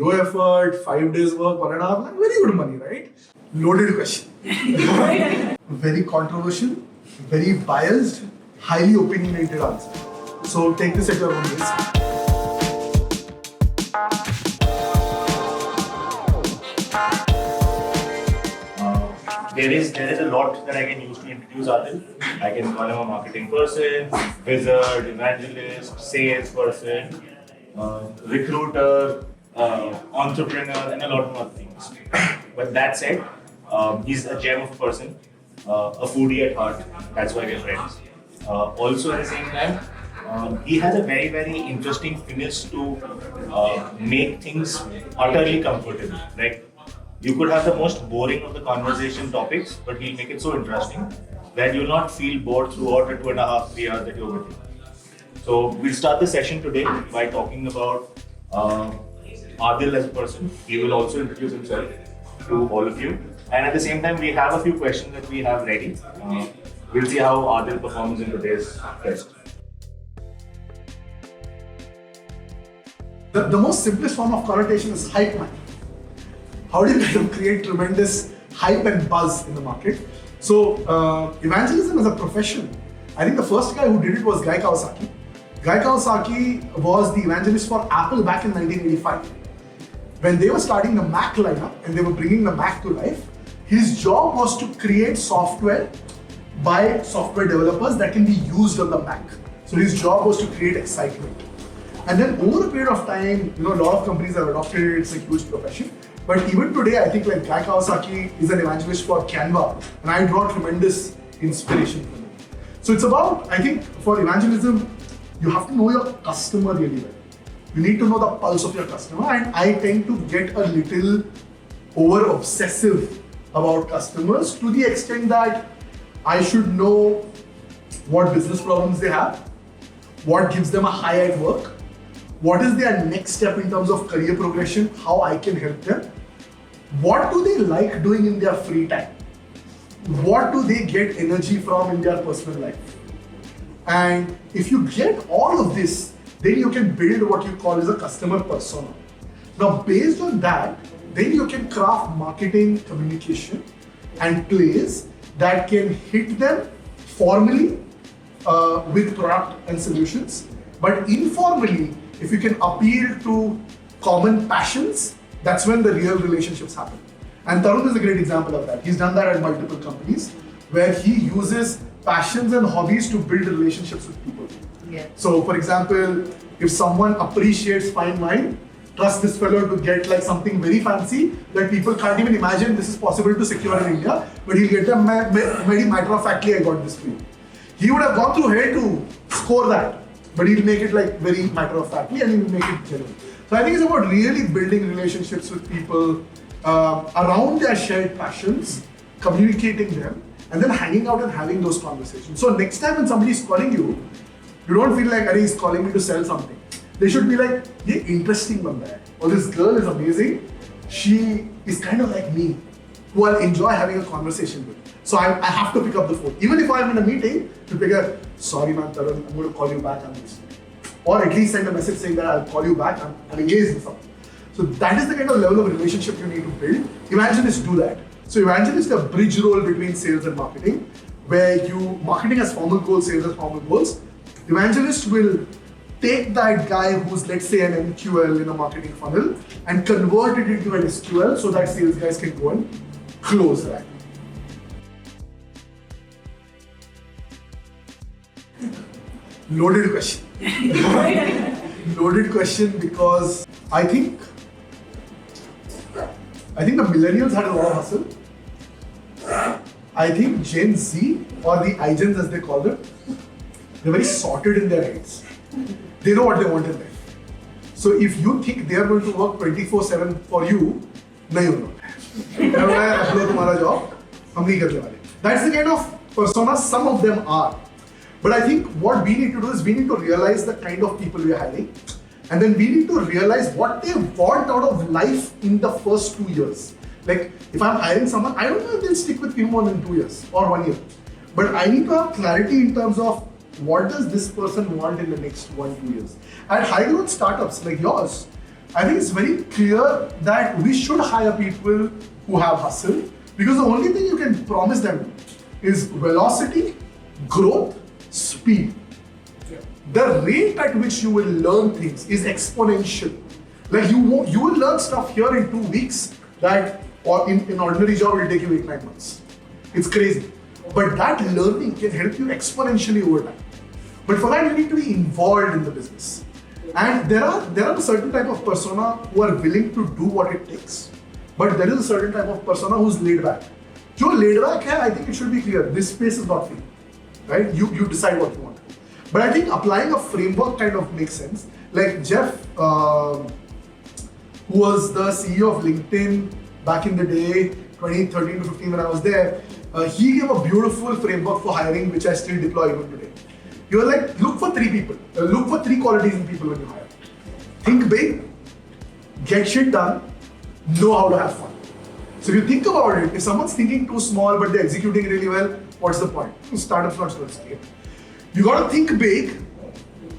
zero effort, 5 days work, 1.5 lakh, very good money, right? Loaded question. Very controversial, very biased, highly opinionated answer. So take this at your own risk. There is a lot that I can use to introduce Aadil. I can call him a marketing person, wizard, evangelist, salesperson, recruiter, entrepreneur, and a lot more things. But that said, he's a gem of a person, a foodie at heart. That's why we're friends. Also, at the same time, he has a very, very interesting finish to make things utterly comfortable. Like, you could have the most boring of the conversation topics, but he'll make it so interesting that you'll not feel bored throughout the 2.5, 3 hours that you're with him. So we'll start the session today by talking about Aadil as a person. He will also introduce himself to all of you. And at the same time, we have a few questions that we have ready. We'll see how Aadil performs in today's test. The most simplest form of connotation is hype man. How do you kind of create tremendous hype and buzz in the market? So evangelism as a profession, I think the first guy who did it was Guy Kawasaki. Guy Kawasaki was the evangelist for Apple back in 1985. When they were starting the Mac lineup and they were bringing the Mac to life, his job was to create software by software developers that can be used on the Mac. So his job was to create excitement. And then over a period of time, a lot of companies have adopted it, it's a huge profession. But even today, I think like Guy Kawasaki is an evangelist for Canva, and I draw tremendous inspiration from it. So it's about, I think for evangelism, you have to know your customer really well. You need to know the pulse of your customer, and I tend to get a little over obsessive about customers to the extent that I should know what business problems they have, what gives them a high at work, what is their next step in terms of career progression, how I can help them, what do they like doing in their free time, what do they get energy from in their personal life. And if you get all of this, then you can build what you call as a customer persona. Now based on that, then you can craft marketing, communication and plays that can hit them formally with product and solutions, but informally, if you can appeal to common passions, that's when the real relationships happen. And Tarun is a great example of that. He's done that at multiple companies where he uses passions and hobbies to build relationships with people. Yeah. So for example, if someone appreciates fine wine, trust this fellow to get like something very fancy that people can't even imagine this is possible to secure in India, but he'll get them very matter of factly, I got this for you. He would have gone through hell to score that, but he'll make it like very matter of factly and he'll make it genuine. So I think it's about really building relationships with people around their shared passions, communicating them, and then hanging out and having those conversations. So next time when somebody is calling you, you don't feel like, he's calling me to sell something. They should be like, yeah, interesting banda hai. Or this girl is amazing. She is kind of like me, who I'll enjoy having a conversation with. So I have to pick up the phone. Even if I'm in a meeting, to pick up, sorry man, Tarun, I'm going to call you back. I'm busy. Or at least send a message saying that I'll call you back. I'm engaged in something. So that is the kind of level of relationship you need to build. Evangelists do that. So evangelists are a bridge role between sales and marketing, where marketing has formal goals, sales has formal goals. Evangelists will take that guy who's, let's say, an MQL in a marketing funnel and convert it into an SQL so that sales guys can go and close that. Loaded question. Loaded question because I think the millennials had a lot of hustle. I think Gen Z, or the iGens as they call them, they're very sorted in their heads. They know what they want in life. So if you think they are going to work 24/7 for you, nahi hoga. That's the kind of persona some of them are. But I think what we need to do is we need to realize the kind of people we are hiring, and then we need to realize what they want out of life in the first 2 years. Like if I'm hiring someone, I don't know if they'll stick with me more than 2 years or 1 year. But I need to have clarity in terms of what does this person want in the next 1-2 years. At high growth startups like yours, I think it's very clear that we should hire people who have hustle, because the only thing you can promise them is velocity, growth, speed. The rate at which you will learn things is exponential. Like you will learn stuff here in 2 weeks that or in ordinary job will take you 8-9 months. It's crazy. But that learning can help you exponentially over time. But for that you need to be involved in the business. And there are a certain type of persona who are willing to do what it takes. But there is a certain type of persona who's laid back. जो laid back है, I think it should be clear. This space is not for you, right? You decide what you want. But I think applying a framework kind of makes sense. Like Jeff, who was the CEO of LinkedIn back in the day, 2013 to 15 when I was there, he gave a beautiful framework for hiring, which I still deploy even today. He was like, look for 3 people. Look for 3 qualities in people when you hire. Think big, get shit done, know how to have fun. So if you think about it, if someone's thinking too small but they're executing really well, what's the point? Startup's not going to scale. You got to think big,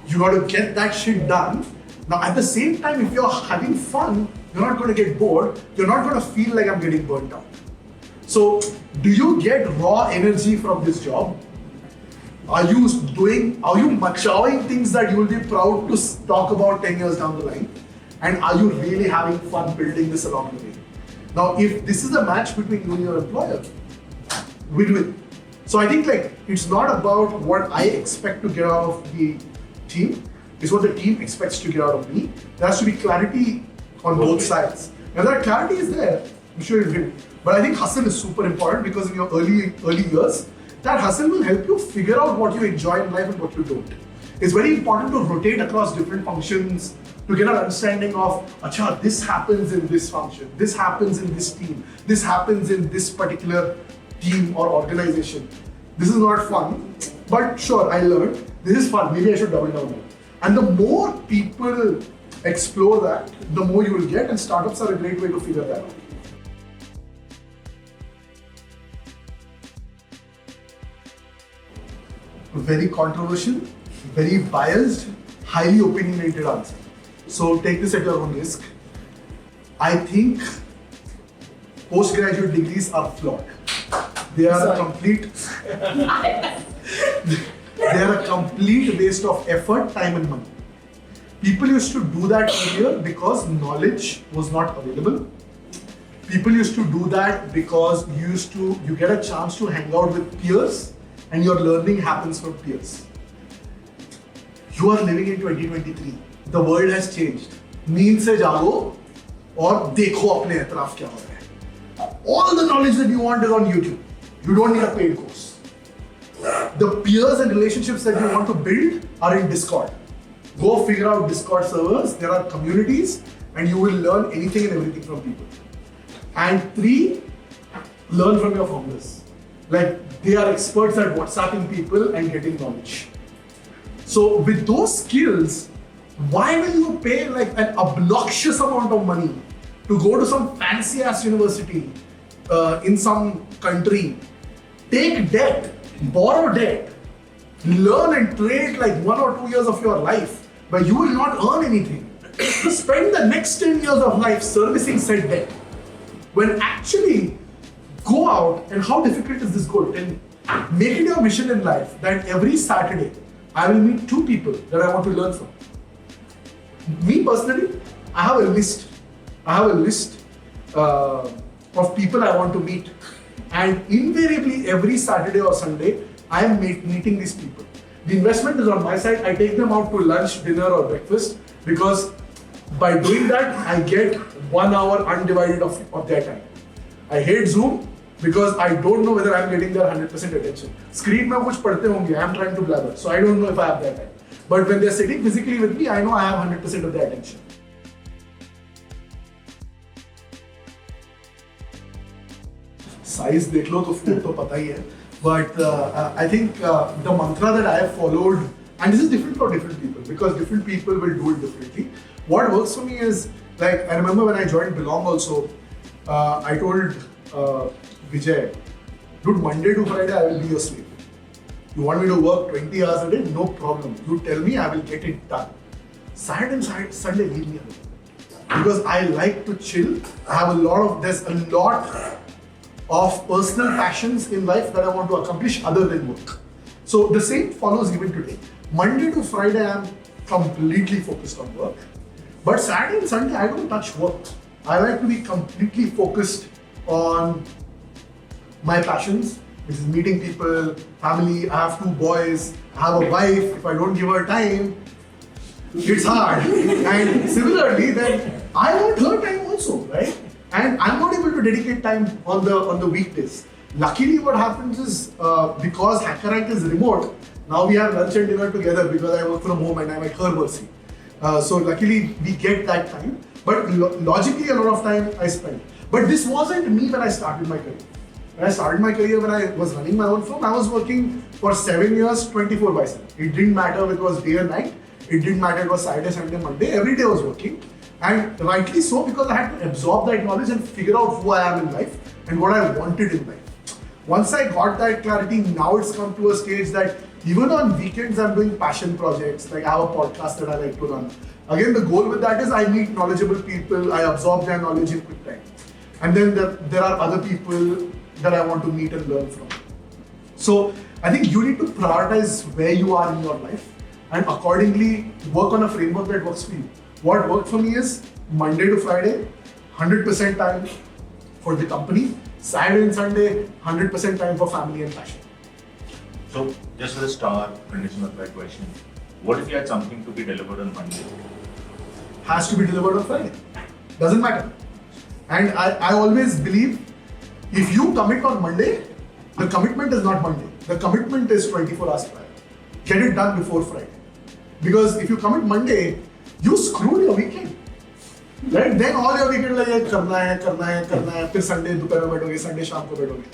you got to get that shit done. Now at the same time, if you're having fun, you're not going to get bored, you're not going to feel like I'm getting burnt out. So do you get raw energy from this job? Are you machawing things that you will be proud to talk about 10 years down the line? And are you really having fun building this along the way? Now, if this is a match between you and your employer, win-win. So I think like it's not about what I expect to get out of the team, it's what the team expects to get out of me. There has to be clarity on both sides. Now that clarity is there, I'm sure you'll win. But I think hustle is super important because in your early years, that hustle will help you figure out what you enjoy in life and what you don't. It's very important to rotate across different functions to get an understanding of, acha, this happens in this function, this happens in this team, this happens in this particular team or organization. This is not fun, but sure, I learned, this is fun, maybe I should double down on it. And the more people explore that, the more you will get, and startups are a great way to figure that out. Very controversial, very biased, highly opinionated answer. So take this at your own risk. I think postgraduate degrees are flawed. They are a complete waste of effort, time and money. People used to do that earlier because knowledge was not available. People used to do that because you get a chance to hang out with peers and your learning happens from peers. You are living in 2023. The world has changed. नींद से जागो और देखो अपने एतराफ क्या हो रहा है. All the knowledge that you want is on YouTube. You don't need a paid course. The peers and relationships that you want to build are in Discord. Go figure out Discord servers. There are communities and you will learn anything and everything from people. And 3, learn from your founders. Like they are experts at WhatsApping people and getting knowledge. So with those skills, why will you pay like an obnoxious amount of money to go to some fancy ass university in some country, take debt, borrow debt, learn and trade like 1 or 2 years of your life, but you will not earn anything. Spend the next 10 years of life servicing said debt. When actually go out, and how difficult is this goal? And make it your mission in life that every Saturday I will meet 2 people that I want to learn from. Me personally, I have a list. Of people I want to meet, and invariably every Saturday or Sunday I am meeting these people. The investment is on my side. I take them out to lunch, dinner or breakfast because by doing that I get 1 hour undivided of their time. I hate Zoom because I don't know whether I'm getting their 100% attention. Screen mein kuch padhte honge, I'm trying to blabber, so I don't know if I have their time. But when they're sitting physically with me, I know I have 100% of their attention. Size देख लो तो food तो पता ही है. But I think the mantra that I have followed, and this is different for different people because different people will do it differently. What works for me is, like, I remember when I joined Belong also, I told Vijay, dude, Monday to Friday I will be your slave. You want me to work 20 hours a day? No problem. You tell me, I will get it done. Saturday and Sunday, leave me alone. because I like to chill. There's a lot of personal passions in life that I want to accomplish other than work. So the same follows even today. Monday to Friday, I'm completely focused on work. But Saturday and Sunday, I don't touch work. I like to be completely focused on my passions, which is meeting people, family. I have 2 boys, I have a wife. If I don't give her time, it's hard. And similarly, then I want her time also, right? And I'm not able to dedicate time on the weekdays. Luckily, what happens is because HackerRank is remote, now we have lunch and dinner together because I work from home and I'm at her mercy. So luckily, we get that time. But logically, a lot of time I spend. But this wasn't me when I started my career. When I started my career, when I was running my own firm, I was working for 7 years, 24/7. It didn't matter if it was day or night. It didn't matter if it was Saturday, Sunday, Monday. Every day I was working. And rightly so, because I had to absorb that knowledge and figure out who I am in life and what I wanted in life. Once I got that clarity, now it's come to a stage that even on weekends, I'm doing passion projects. Like I have a podcast that I like to run. Again, the goal with that is I meet knowledgeable people, I absorb their knowledge in quick time. And then there are other people that I want to meet and learn from. So I think you need to prioritize where you are in your life and accordingly work on a framework that works for you. What worked for me is Monday to Friday, 100% time for the company. Saturday and Sunday, 100% time for family and passion. So, just as a star condition of that question, what if you had something to be delivered on Monday? Has to be delivered on Friday. Doesn't matter. And I always believe if you commit on Monday, the commitment is not Monday. The commitment is 24 hours prior. Get it done before Friday. Because if you commit Monday, you screwed your weekend. Right? Then all your weekend like करना है, फिर Sunday दोपहर में बैठोगे, Sunday शाम को बैठोगे.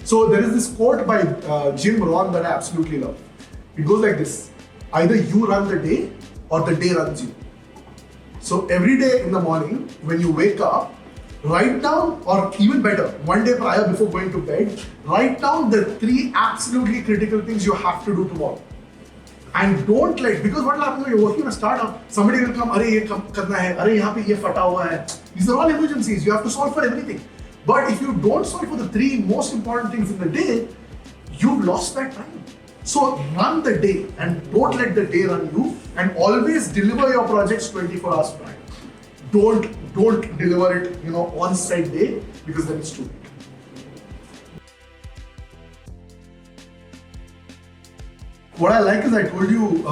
So there is this quote by Jim Rohn that I absolutely love. It goes like this: either you run the day or the day runs you. So every day in the morning when you wake up, write down, or even better, one day prior before going to bed, write down the 3 absolutely critical things you have to do tomorrow. And don't because what will happen when you're working on a startup, somebody will come, अरे ये करना है, अरे यहाँ पे ये फटा हुआ है. These are all emergencies. You have to solve for everything. But if you don't solve for the 3 most important things in the day, you've lost that time. So run the day and don't let the day run you, and always deliver your projects 24 hours prior. Don't deliver it, on set day, because then it's too late. What I like is I told you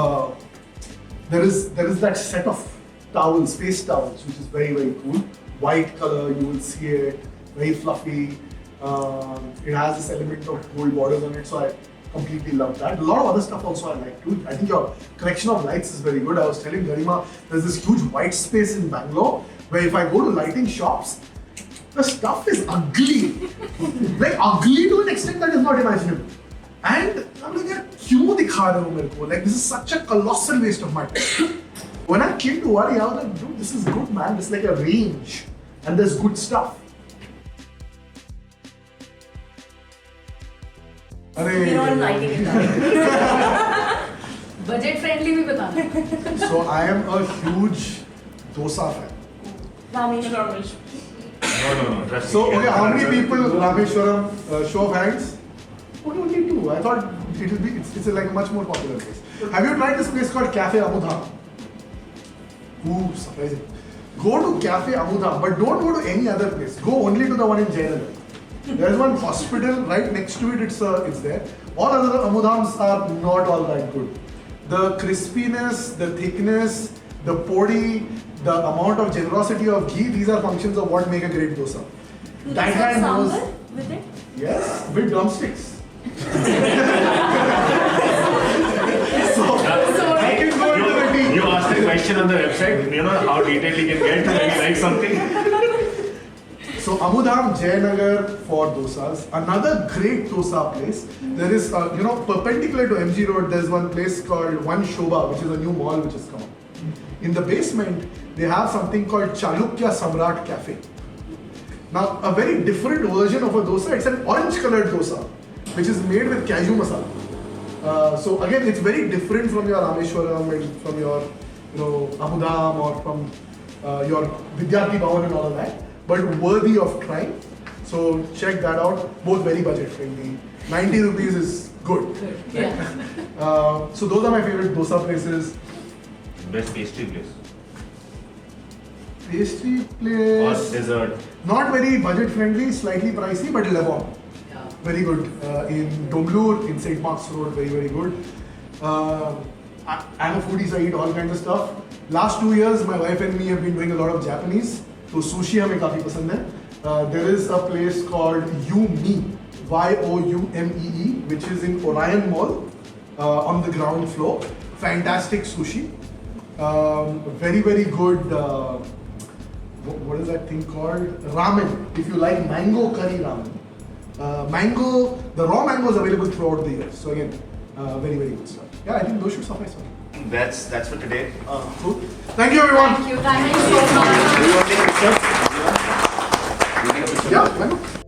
there is that set of towels, face towels, which is very, very cool. White color, you will see it, very fluffy. It has this element of gold borders on it, so I completely love that. A lot of other stuff also I like too. I think your collection of lights is very good. I was telling Garima, there's this huge white space in Bangalore where if I go to lighting shops, the stuff is ugly. Like ugly to an extent that is not imaginable. And I'm like, क्यों दिखा रहे हो मेरे को? Like this is such a colossal waste of my time. When I came to Vaaree, I was like, dude, this is good, man. It's like a range, and there's good stuff. We're all lighting it up. Budget friendly भी बताना. So I am a huge dosa fan. Rameshwaram. No. Trust So me. okay, how many people Rameshwaram? Show of hands. Only 2. I thought it's like a much more popular place. Have you tried this place called Cafe Abu Dham? Ooh, surprising. Go to Cafe Abu Dham, but don't go to any other place. Go only to the one in Jayanagar. There's one hospital right next to it. It's there. All other Abu Dhams are not all that good. The crispiness, the thickness, the podi, the amount of generosity of ghee, these are functions of what make a great dosa. That guy knows. With it? Yes, with drumsticks. So I can go into the tea. You asked a question on the website, how detailed you can get when you like something. So Abu Dham, Jayanagar for dosas. Another great dosa place. There is, perpendicular to MG Road, there's one place called One Shobha, which is a new mall which has come up. In the basement, they have something called Chalukya Samrat Cafe. Now, a very different version of a dosa. It's an orange-colored dosa, which is made with cashew masala. So again, it's very different from your Rameshwaram and from your, Abu Dham or from your Vidyarthi Bhavan and all of that, but worthy of trying. So check that out. Both very budget friendly. 90 rupees is good. Yeah. So those are my favorite dosa places. Best pastry place. Pastry Or place. dessert. Not very budget friendly, slightly pricey, but Levon. Yeah. Very good. In Domblur, in St. Mark's Road, very, very good. I'm a foodie, so I eat all kinds of stuff. Last 2 years, my wife and me have been doing a lot of Japanese. So sushi हमें काफी पसंद है. There is a place called Yumi, Youmee, which is in Orion Mall on the ground floor. Fantastic sushi. Very, very good. What is that thing called? Ramen. If you like mango curry ramen. The raw mango is available throughout the year. So again, very, very good stuff. Yeah, I think those should suffice. That's for today. Cool. Thank you, everyone. Thank you so much. Do you want to take a picture? Yeah, why not?